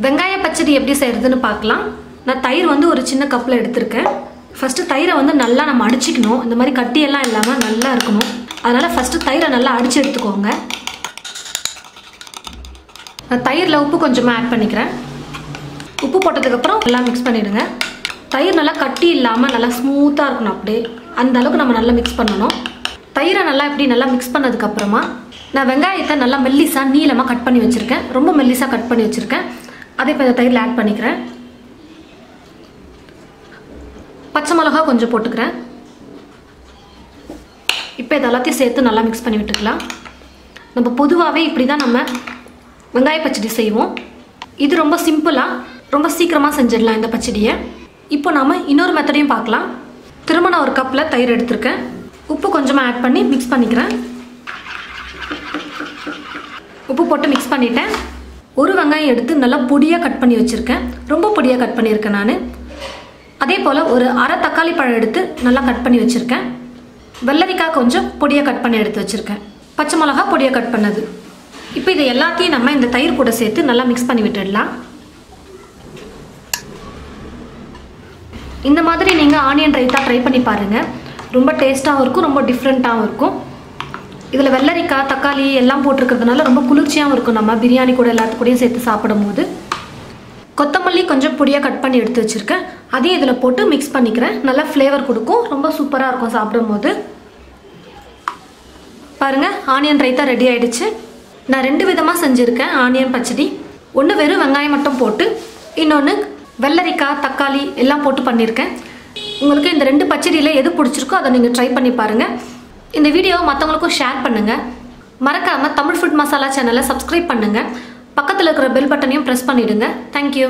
வெங்காய பச்சடி எப்படி செய்யறதுன்னு பார்க்கலாம். நான் தயிர் வந்து ஒரு சின்ன கப்பில் எடுத்திருக்கேன். ஃபஸ்ட்டு தயிரை வந்து நல்லா நம்ம அடிச்சிக்கணும். இந்த மாதிரி கட்டியெல்லாம் இல்லாமல் நல்லா இருக்கணும். அதனால் ஃபஸ்ட்டு தயிரை நல்லா அடித்து எடுத்துக்கோங்க. நான் தயிரில் உப்பு கொஞ்சமாக ஆட் பண்ணிக்கிறேன். உப்பு போட்டதுக்கப்புறம் எல்லாம் மிக்ஸ் பண்ணிவிடுங்க. தயிர் நல்லா கட்டி இல்லாமல் நல்லா ஸ்மூத்தாக இருக்கணும். அப்படியே அந்த அளவுக்கு நம்ம நல்லா மிக்ஸ் பண்ணணும். தயிரை நல்லா இப்படி நல்லா மிக்ஸ் பண்ணதுக்கப்புறமா நான் வெங்காயத்தை நல்லா மெல்லிசாக நீளமாக கட் பண்ணி வச்சுருக்கேன். ரொம்ப மெல்லிசாக கட் பண்ணி வச்சுருக்கேன். அதை இப்போ இந்த தயிரில் ஆட் பண்ணிக்கிறேன். பச்சை மிளகா கொஞ்சம் போட்டுக்கிறேன். இப்போ இது எல்லாத்தையும் சேர்த்து நல்லா மிக்ஸ் பண்ணி விட்டுக்கலாம். நம்ம பொதுவாகவே இப்படி தான் நம்ம வெங்காய பச்சடி செய்வோம். இது ரொம்ப சிம்பிளாக ரொம்ப சீக்கிரமாக செஞ்சிடலாம் இந்த பச்சடியை. இப்போ நாம் இன்னொரு மெத்தடையும் பார்க்கலாம். திரும்ப நான் ஒரு கப்பில் தயிர் எடுத்திருக்கேன். உப்பு கொஞ்சமாக ஆட் பண்ணி மிக்ஸ் பண்ணிக்கிறேன். உப்பு போட்டு மிக்ஸ் பண்ணிட்டேன். ஒரு வெங்காயம் எடுத்து நல்லா பொடியாக கட் பண்ணி வச்சுருக்கேன். ரொம்ப பொடியாக கட் பண்ணியிருக்கேன் நான். அதே போல் ஒரு அரை தக்காளி பழம் எடுத்து நல்லா கட் பண்ணி வச்சுருக்கேன். வெள்ளரிக்காய் கொஞ்சம் பொடியாக கட் பண்ணி எடுத்து வச்சுருக்கேன். பச்சை மிளகா பொடியாக கட் பண்ணது. இப்போ இது எல்லாத்தையும் நம்ம இந்த தயிர் கூட சேர்த்து நல்லா மிக்ஸ் பண்ணி விட்டுடலாம். இந்த மாதிரி நீங்கள் ஆனியன் ரைத்தா ட்ரை பண்ணி பாருங்கள். ரொம்ப டேஸ்ட்டாகவும் இருக்கும், ரொம்ப டிஃப்ரெண்ட்டாகவும் இருக்கும். இதில் வெள்ளரிக்காய் தக்காளி எல்லாம் போட்டிருக்கிறதுனால ரொம்ப குளிர்ச்சியாகவும் இருக்கும். நம்ம பிரியாணி கூட எல்லாத்துக்கூடையும் சேர்த்து சாப்பிடும் போது. கொத்தமல்லி கொஞ்சம் பொடியாக கட் பண்ணி எடுத்து வச்சுருக்கேன். அதையும் இதில் போட்டு மிக்ஸ் பண்ணிக்கிறேன். நல்லா ஃப்ளேவர் கொடுக்கும், ரொம்ப சூப்பராக இருக்கும் சாப்பிடும் போது. பாருங்கள், ஆனியன் ரைத்தா ரெடி ஆகிடுச்சு. நான் 2 விதமாக செஞ்சுருக்கேன் ஆனியன் பச்சடி. ஒன்று வெறும் வெங்காயம் மட்டும் போட்டு, இன்னொன்று வெள்ளரிக்காய் தக்காளி எல்லாம் போட்டு பண்ணியிருக்கேன். உங்களுக்கு இந்த 2 பச்சடியில் எது பிடிச்சிருக்கோ அதை நீங்கள் ட்ரை பண்ணி பாருங்கள். இந்த வீடியோவை மற்றவங்களுக்கும் ஷேர் பண்ணுங்கள். மறக்காமல் தமிழ் ஃபுட் மசாலா சேனலை சப்ஸ்கிரைப் பண்ணுங்கள். பக்கத்தில் இருக்கிற பெல் பட்டனையும் ப்ரெஸ் பண்ணிவிடுங்க. தேங்க்யூ.